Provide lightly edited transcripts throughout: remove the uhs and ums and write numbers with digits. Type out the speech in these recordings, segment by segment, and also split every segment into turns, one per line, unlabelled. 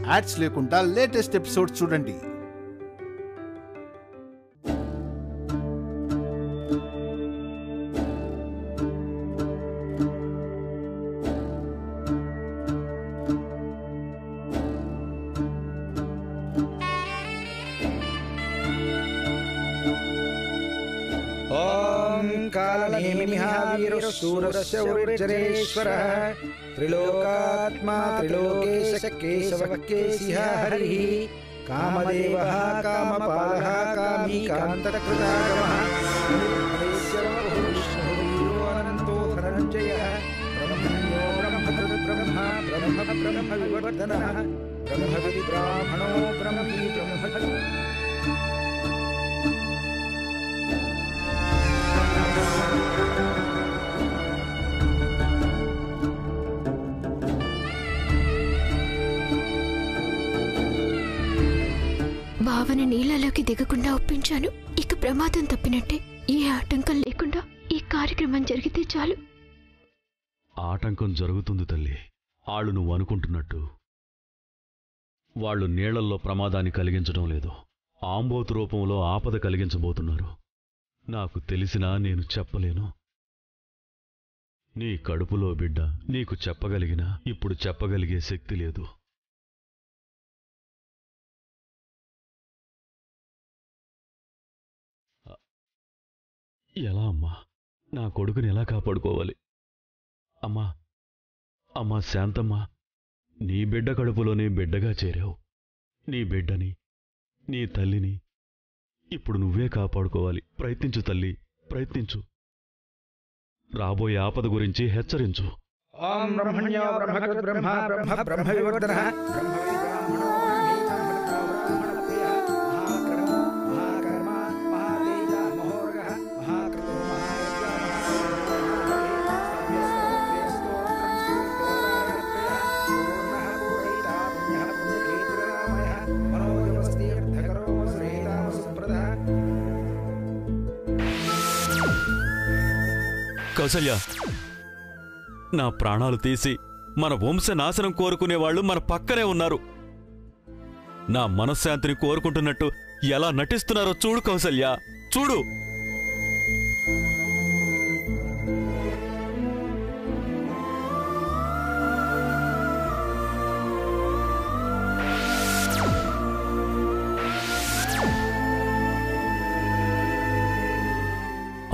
Ads లేకుండా latest episode చూడండి.
त्रिलोकात्मा त्रिलोकेश केशवः केशिः हरिः कामदेवः कामपालः कामी कान्तकृतागमः अनन्तो धनञ्जयः ब्रह्मण्यो ब्रह्मकृद्ब्रह्मा ब्रह्म विवर्धनः ब्रह्मविद् ब्राह्मणो ब्रह्मी ब्रह्म.
భావన నీళ్ళలోకి దిగకుండా ఒప్పించాను. ఇక ప్రమాదం తప్పినట్టే. ఏ ఆటంకం లేకుండా ఈ కార్యక్రమం జరిగితే చాలు.
ఆటంకం జరుగుతుంది తల్లి. వాళ్ళు నువ్వు అనుకుంటున్నట్టు వాళ్ళు నీళ్లల్లో ప్రమాదాన్ని కలిగించడం లేదు, ఆంబోతు రూపంలో ఆపద కలిగించబోతున్నారు. నాకు తెలిసినా నేను చెప్పలేను. నీ కడుపులో బిడ్డ నీకు చెప్పగలిగినా ఇప్పుడు చెప్పగలిగే శక్తి లేదు. ఎలా అమ్మా? నా కొడుకుని ఎలా కాపాడుకోవాలి? అమ్మా అమ్మా శాంతమ్మ, నీ బిడ్డ కడుపులోనే బిడ్డగా చేరావు. నీ బిడ్డని, నీ తల్లిని ఇప్పుడు నువ్వే కాపాడుకోవాలి. ప్రయత్నించు తల్లి, ప్రయత్నించు. రాబోయే ఆపద గురించి హెచ్చరించు.
ఓం బ్రహ్మణ్యో బ్రహ్మకృత్ బ్రహ్మ బ్రహ్మ బ్రహ్మ వివర్ధనః
కౌసల్య, నా ప్రాణాలు తీసి మన వంశనాశనం కోరుకునేవాళ్లు మన పక్కనే ఉన్నారు. నా మనశ్శాంతిని కోరుకుంటున్నట్టు ఎలా నటిస్తున్నారో చూడు కౌసల్య, చూడు.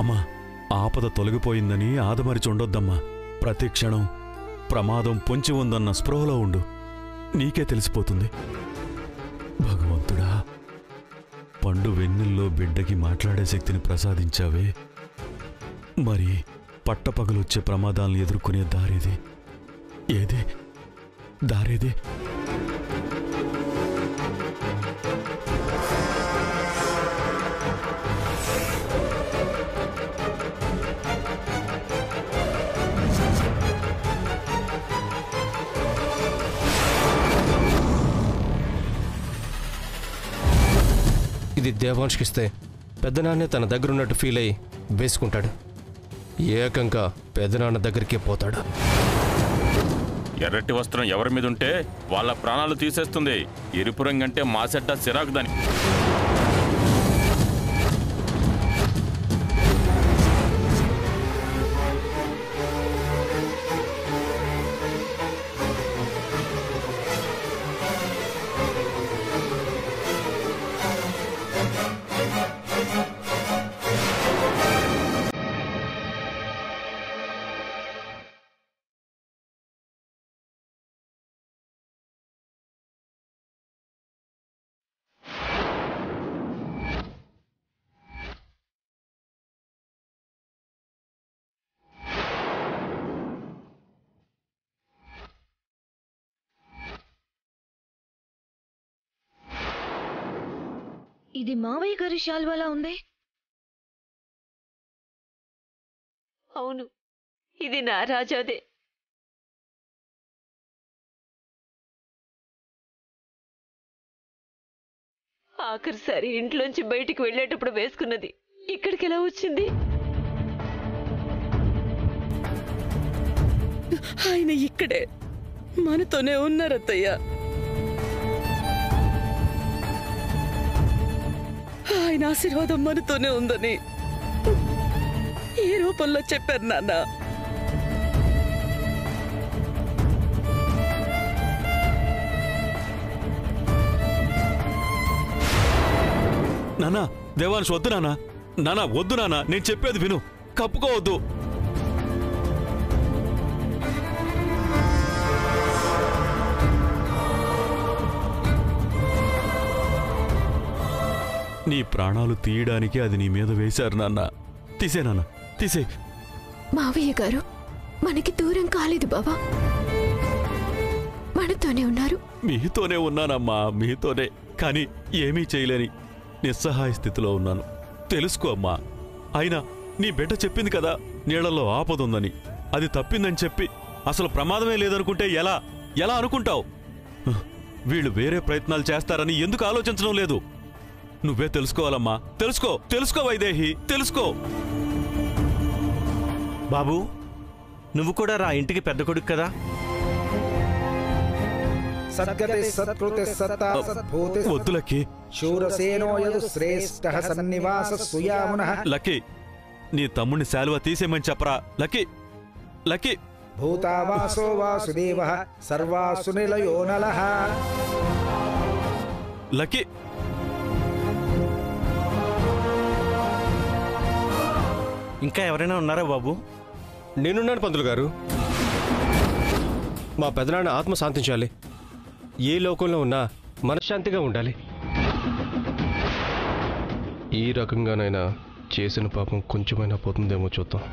అమ్మా, ఆపద తొలగిపోయిందని ఆదమరిచి ఉండొద్దమ్మా. ప్రతి క్షణం ప్రమాదం పొంచి ఉందన్న స్పృహలో ఉండు. నీకే తెలిసిపోతుంది. భగవంతుడా, పండు వెన్నెల్లో బిడ్డకి మాట్లాడే శక్తిని ప్రసాదించావే, మరి పట్టపగలొచ్చే ప్రమాదాలను ఎదుర్కొనే దారేది? ఏది దారేది?
ఇది దేవాంష్కిస్తే పెద్దనాన్నే తన దగ్గరున్నట్టు ఫీల్ అయ్యి వేసుకుంటాడు. ఏకంగా పెద్దనాన్న దగ్గరికే పోతాడు.
ఎర్రటి వస్త్రం ఎవరి మీద ఉంటే వాళ్ళ ప్రాణాలు తీసేస్తుంది. ఎరుపు రంగు అంటే మాసెట్ట సిరాకు దాని.
ఇది మావయ్య గారి శాల్వాలా ఉంది.
అవును, ఇది నా రాజాదే. ఆఖరిసారి ఇంట్లోంచి బయటికి వెళ్ళేటప్పుడు వేసుకున్నది ఇక్కడికి ఎలా వచ్చింది?
ఆయన ఇక్కడే మనతోనే ఉన్నారత్తయ్య. ఆయన ఆశీర్వాదం మనతోనే ఉందని ఏ రూపంలో చెప్పారు నాన్న.
నానా దేవాంశ్ వద్దు నానా. నానా వద్దు నానా, నేను చెప్పేది విను, కప్పుకోవద్దు. నీ ప్రాణాలు తీయడానికి అది నీ మీద వేశారు నాన్న. తీసే నాన్న, తీసే.
మావయ్య గారు మనకి దూరం కాలేదు బావా, మనతోనే ఉన్నారు.
మీతోనే ఉన్నానమ్మా, మీతోనే. కానీ ఏమీ చేయలేని నిస్సహాయ స్థితిలో ఉన్నాను. తెలుసుకో అమ్మా. అయినా నీ బిడ్డ చెప్పింది కదా నీళ్లలో ఆపదుందని. అది తప్పిందని చెప్పి అసలు ప్రమాదమే లేదనుకుంటే ఎలా ఎలా అనుకుంటావు? వీళ్ళు వేరే ప్రయత్నాలు చేస్తారని ఎందుకు ఆలోచించడం లేదు? నువ్వే తెలుసుకోవాలమ్మా. తెలుసుకో, తెలుసుకో వైదేహి, తెలుసుకో.
బాబు, నువ్వు కూడా రా, ఇంటికి పెద్ద కొడుకు కదా.
వద్దులకి. లక్కీ, నీ తమ్ముడిని శాలువా తీసేయమని చెప్పరా. లక్కీ, లక్కీ.
భూతావాసో వాసుదేవః సర్వాసు నిలయో నలః.
లక్కీ,
ఇంకా ఎవరైనా ఉన్నారా బాబు?
నేనున్నాను పంతులు గారు. మా పెదనాన్న ఆత్మ శాంతించాలి. ఏ లోకంలో ఉన్నా మనశ్శాంతిగా ఉండాలి. ఈ రకంగానైనా చేసిన పాపం కొంచెమైనా పోతుందేమో చూద్దాం.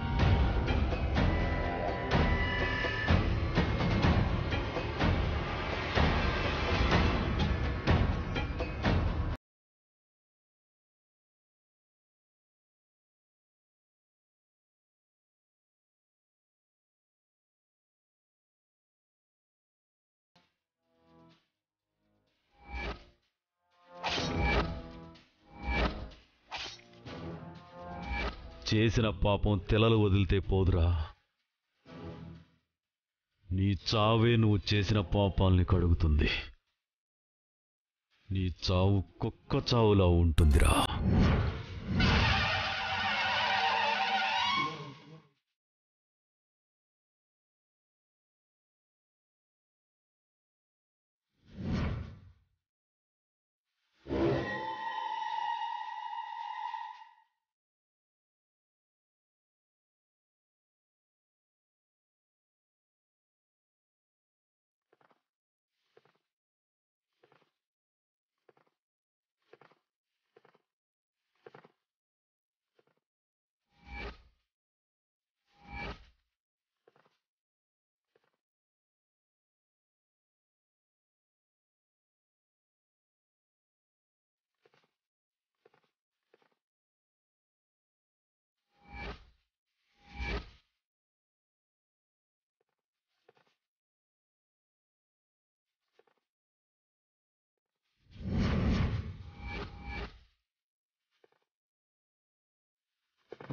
చేసిన పాపం తెలలు వదిలితే పోదురా. నీ చావే నువ్వు చేసిన పాపాల్ని కడుగుతుంది. నీ చావు కుక్క చావులా ఉంటుందిరా.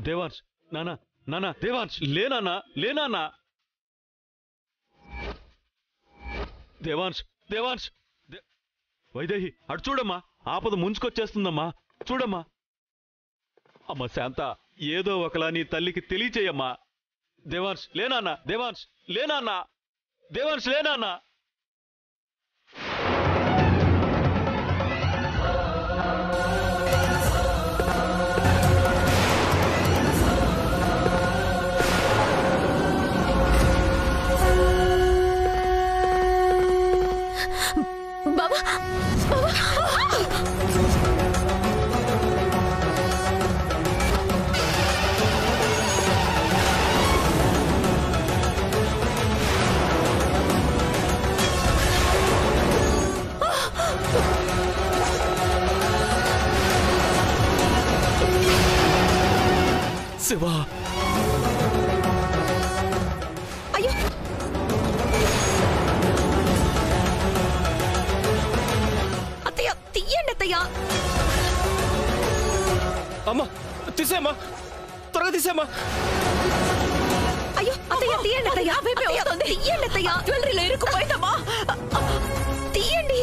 దేవాంశ్, నానా, నానా, దేవాంశ్, లేనా, లేనా. దేవాంశ్, దేవాంశ్. వైదేహి, అటు చూడమ్మా, ఆపద ముంచుకొచ్చేస్తుందమ్మా. చూడమ్మా. అమ్మ శాంత, ఏదో ఒకలా నీ తల్లికి తెలియచేయమ్మా. దేవాంశ్, లేనా. దేవాంశ్, లేనా. దేవాంశ్, లేనా. శివా,
అయ్యో, అత్తయ్య, తీయండి అత్తయ్య.
అమ్మా, తీసేమ్మా, త్వరగా తీసేమ్మా.
అయ్యో అత్తయ్య, తీయండి అత్తయ్య. తీయండి అత్తయ్య. జ్యువెలరీలో ఇరుక్కుపోయిందమ్మా. తీయండి.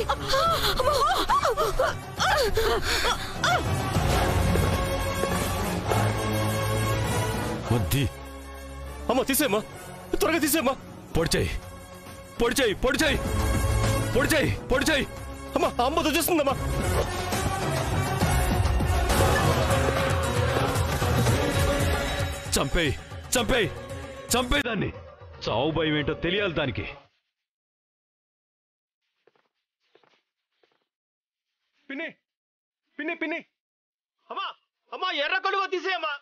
వద్ది.
అమ్మా తీసేమ్మా, త్వరగా తీసేమ్మా.
పొడిచేయి, పొడిచేయి, పొడిచేయి, పొడిచేయి, పొడిచేయి.
అమ్మా అమ్మతో చేస్తుందమ్మా.
చంపేయి, చంపేయి, చంపేయి దాన్ని. చావు భయం ఏంటో తెలియాలి దానికి.
పిన్ని పిన్ని పిన్ని, అమ్మా అమ్మా ఎర్ర కలువ తీసేయమ్మా.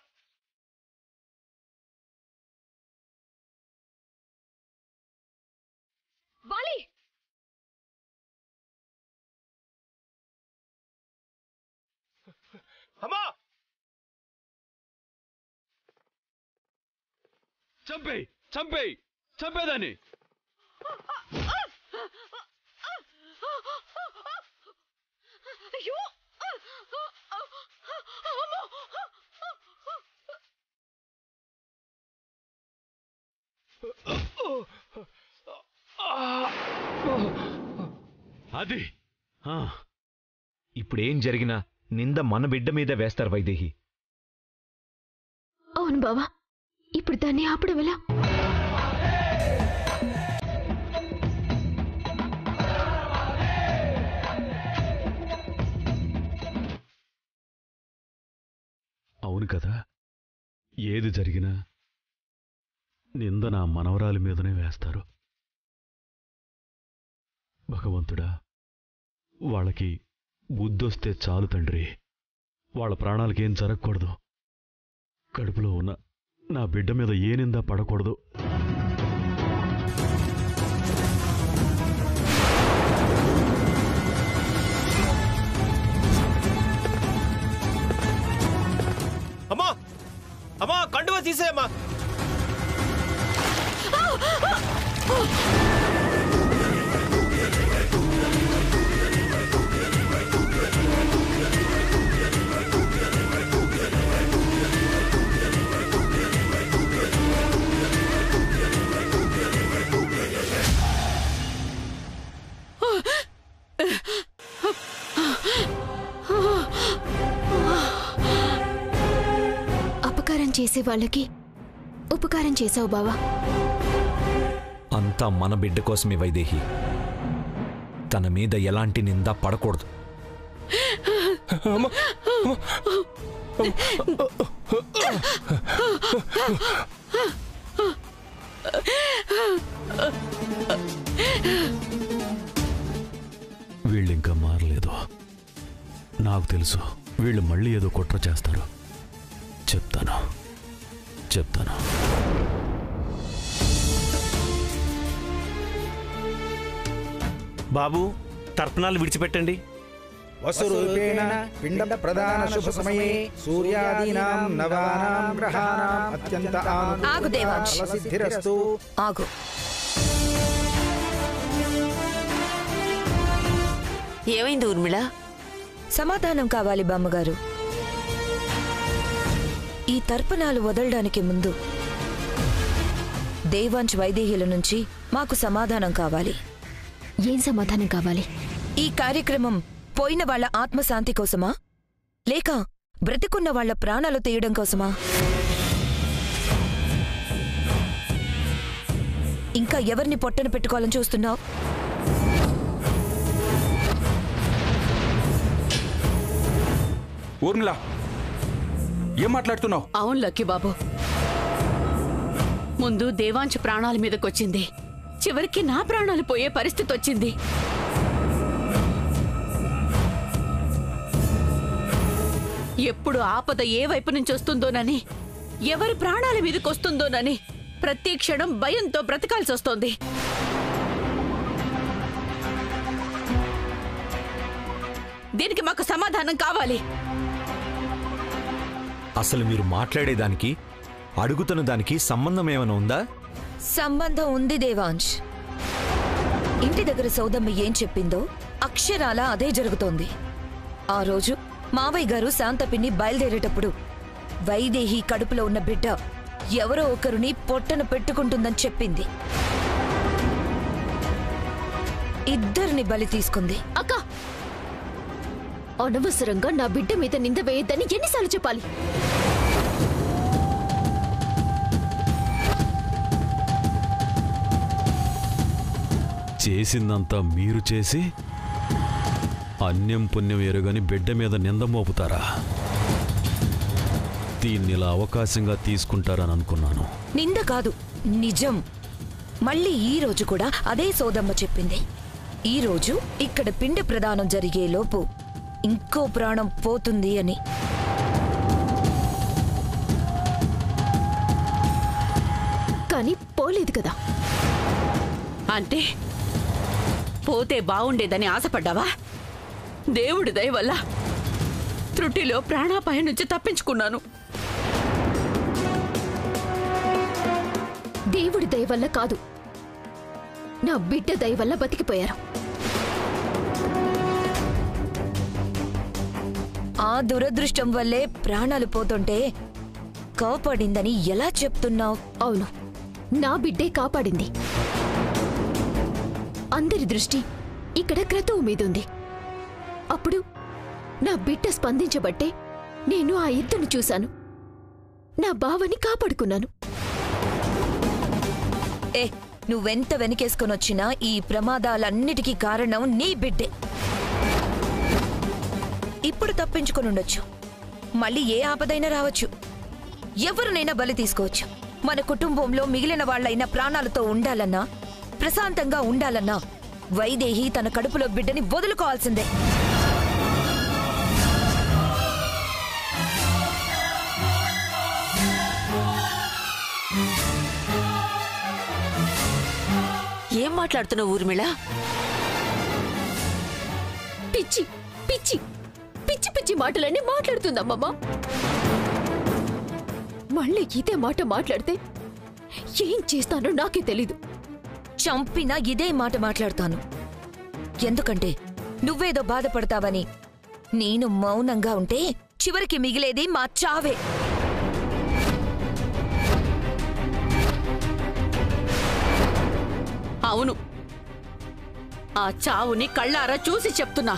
బాలి,
అమ్మా
చంపేయి, చంపేయి, చంపేదాన్ని.
అయ్యో!
అది
ఇప్పుడేం జరిగినా నింద మన బిడ్డ మీద వేస్తారు వైదేహి.
అవును బావా, ఇప్పుడు దాన్ని ఆపడం ఎలా?
అవును కదా, ఏది జరిగినా నింద నా మనవరాలి మీదనే వేస్తారు. భగవంతుడా, వాళ్ళకి బుద్ధొస్తే చాలు తండ్రి. వాళ్ళ ప్రాణాలకేం జరగకూడదు. కడుపులో ఉన్న నా బిడ్డ మీద ఏ నింద పడకూడదు.
అమ్మా అమ్మా కండువా తీసేయమ్మా.
అపకారం చేసే వాళ్ళకి ఉపకారం చేసావు బావా.
అంతా మన బిడ్డ కోసమే వైదేహి. తన మీద ఎలాంటి నింద పడకూడదు.
వీళ్ళింకా మారలేదు. నాకు తెలుసు, వీళ్ళు మళ్ళీ ఏదో కుట్ర చేస్తారు. చెప్తాను, చెప్తాను.
బాబు, తర్పణాలు విడిచిపెట్టండి.
వసురూపేణ పిండ ప్రదాన శుభ సమయే సూర్యాదీనాం నవానాం గ్రహాణాం అత్యంత
ఆగు దేవాంశ్.
సిద్ధిరస్తు.
ఆగు. ఏమైంది ఊర్మిళ?
సమాధానం కావాలి బామ్మగారు. ఈ తర్పణాలు వదలడానికి ముందు దేవాంశ్ వైదేహీల నుంచి మాకు సమాధానం కావాలి.
ఏం సమాధానం కావాలి?
ఈ కార్యక్రమం పోయిన వాళ్ల ఆత్మశాంతి కోసమా, లేక బ్రతికున్న వాళ్ల ప్రాణాలు తీయడం కోసమా? ఇంకా ఎవరిని పొట్టన పెట్టుకోవాలని చూస్తున్నావు?
ఊర్మిళ, ఏం మాట్లాడుతున్నావు?
అవును లక్కీ బాబు, ముందు దేవాంశ్ ప్రాణాల మీదకొచ్చింది, చివరికి నా ప్రాణాలు పోయే పరిస్థితి వచ్చింది. ఎప్పుడు ఆపద ఏ వైపు నుంచి వస్తుందోనని, ఎవరి ప్రాణాల మీదకొస్తుందోనని ప్రతి క్షణం భయంతో బ్రతకాల్సి వస్తోంది. దీనికి మాకు సమాధానం కావాలి.
అసలు మీరు మాట్లాడేదానికి అడుగుతున్న దానికి సంబంధం ఏమైనా ఉందా?
సంబంధం ఉంది దేవాంశ్. ఇంటి దగ్గర సౌదమ్మ ఏం చెప్పిందో అక్షరాల అదే జరుగుతోంది. ఆ రోజు మావయ్య గారు శాంతపిన్ని బయలుదేరేటప్పుడు వైదేహి కడుపులో ఉన్న బిడ్డ ఎవరో ఒకరిని పొట్టన పెట్టుకుంటుందని చెప్పింది. ఇద్దరిని బలి తీసుకుంది.
అక్క,
అనవసరంగా నా బిడ్డ మీద నింద వేయద్దని ఎన్నిసార్లు చెప్పాలి?
చేసిందంతా మీరు చేసి అన్యం పుణ్యం ఎరుగని బిడ్డ మీద నింద మోపుతారా? దీన్నిలా అవకాశంగా తీసుకుంటారని అనుకున్నాను.
నింద కాదు, నిజం. మళ్ళీ ఈ రోజు కూడా అదే సోదమ్మ చెప్పింది. ఈ రోజు ఇక్కడ పిండ ప్రదానం జరిగే లోపు ఇంకో ప్రాణం పోతుంది అని.
కానీ పోలేదు కదా.
అంటే పోతే బావుండేదని ఆశపడ్డావా? దేవుడి దయ వల్ల త్రుటిలో ప్రాణాపాయం నుంచి తప్పించుకున్నాను.
దేవుడి దయ వల్ల కాదు, నా బిడ్డ దయ వల్ల బతికిపోయారు.
ఆ దురదృష్టం వల్లే ప్రాణాలు పోతుంటే కాపాడిందని ఎలా చెప్తున్నావు?
అవును, నా బిడ్డే కాపాడింది. అందరి దృష్టి ఇక్కడ క్రతువు మీదుంది. అప్పుడు నా బిడ్డ స్పందించబట్టే నేను ఆ ఇద్దరిని చూశాను. నా బావని కాపాడుకున్నాను.
నువ్వెంత వెనకేసుకొనొచ్చినా ఈ ప్రమాదాలన్నిటికీ కారణం నీ బిడ్డే. ఇప్పుడు తప్పించుకునుండొచ్చు, మళ్ళీ ఏ ఆపదైనా రావచ్చు, ఎవరినైనా బలి తీసుకోవచ్చు. మన కుటుంబంలో మిగిలిన వాళ్లైన ప్రాణాలతో ఉండాలన్నా, ప్రశాంతంగా ఉండాలన్నా వైదేహి తన కడుపులో బిడ్డని వదులుకోవాల్సిందే.
ఏం మాట్లాడుతున్నావు ఊర్మిళ?
పిచ్చి పిచ్చి పిచ్చి పిచ్చి మాటలన్నీ మాట్లాడుతుందమ్మమ్మ. మళ్ళీ ఇదే మాట మాట్లాడితే ఏం చేస్తానో నాకే తెలీదు.
చంపినా ఇదే మాట మాట్లాడతాను. ఎందుకంటే నువ్వేదో బాధపడతావని. నేను మౌనంగా ఉంటే చివరికి మిగిలేది మా చావే.
అవును, ఆ చావుని కళ్ళారా చూసి చెప్తున్నా.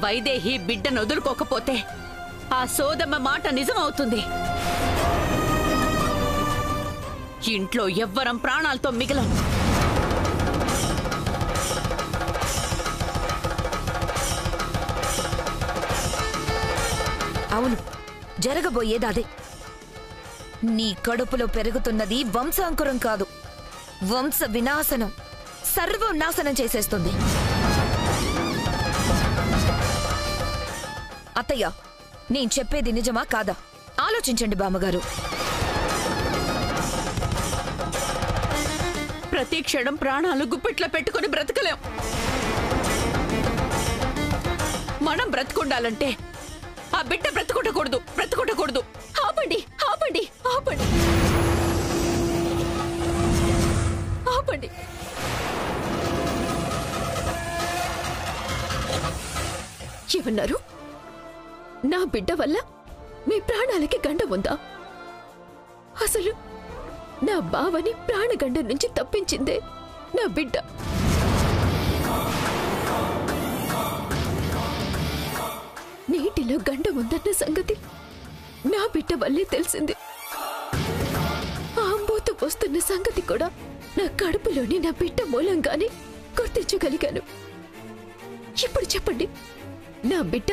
వైదేహి బిడ్డను వదులుకోకపోతే ఆ సోదమ్మ మాట నిజమవుతుంది. ఇంట్లో ఎవ్వరం ప్రాణాలతో మిగలం.
అవును, జరగబోయేదదే. నీ కడుపులో పెరుగుతున్నది వంశాంకురం కాదు, వంశ వినాశనం, సర్వం నాశనం చేసేస్తుంది. అత్తయ్య, నేను చెప్పేది నిజమా కాదా ఆలోచించండి బామ్మగారు.
ప్రతి క్షణం ప్రాణాలు గుప్పిట్లో పెట్టుకుని బ్రతకలేం. మనం బ్రతుకుండాలంటే ఆ బిడ్డ బ్రతుకుంటకూడదు, బ్రతుకుంటకూడదు.
ఆపండి ఆపండి ఆపండి ఆపండి. ఏమన్నారు? నా బిడ్డ వల్ల మీ ప్రాణాలకి గండం ఉందా? అసలు నా బావని ప్రాణగండం నుంచి తప్పించిందే నా బిడ్డ. నీటిలో గండం ఉందన్న సంగతి నా బిడ్డ వల్లే తెలిసింది. ఆంబోతు వస్తున్న సంగతి కూడా నా కడుపులోని నా బిడ్డ మూలంగానే గుర్తించగలిగాను. ఇప్పుడు చెప్పండి, నా బిడ్డ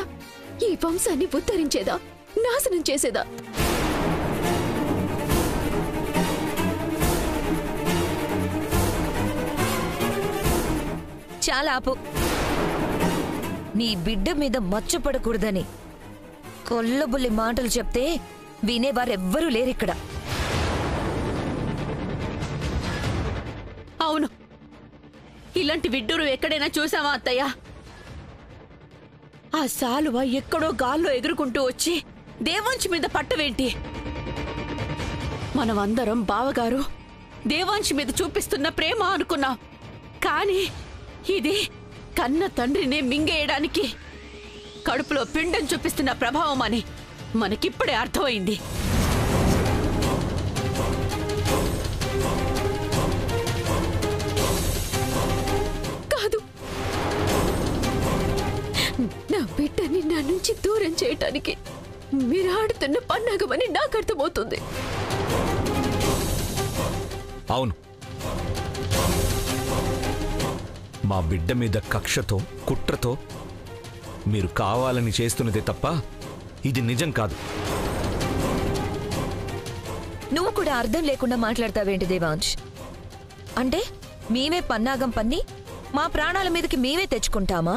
ఈ వంశాన్ని ఉద్ధరించేదా, నాశనం చేసేదా?
చాలా ఆపు. నీ బిడ్డ మీద మచ్చపడకూడదని కొల్లబుల్లి మాటలు చెప్తే వినేవారెవ్వరూ లేరిక్కడ.
అవును, ఇలాంటి విడ్డూరు ఎక్కడైనా చూసావా అత్తయ్య? ఆ సాలువ ఎక్కడో గాల్లో ఎగురుకుంటూ వచ్చి దేవాంశ్ మీద పట్టవేంటి? మనమందరం బావగారు దేవాంశ్ మీద చూపిస్తున్న ప్రేమ అనుకున్నాం. కానీ ఇది కన్న తండ్రినే మింగేయడానికి కడుపులో పిండం చూపిస్తున్న ప్రభావం అని మనకిప్పుడే అర్థమైంది.
కాదు, నా బిడ్డని నా నుంచి దూరం చేయటానికి మీరు ఆడుతున్న పన్నాగమని నాకు అర్థమవుతుంది.
అవును, మా బిడ్డ మీద కక్షతో కుట్రతో మీరు కావాలని చేస్తున్నదే తప్ప ఇది నిజం కాదు.
నువ్వు కూడా అర్థం లేకుండా మాట్లాడతావేంటి దేవాంశ్? అంటే మేమే పన్నాగం పన్ని మా ప్రాణాల మీదకి మేమే తెచ్చుకుంటామా?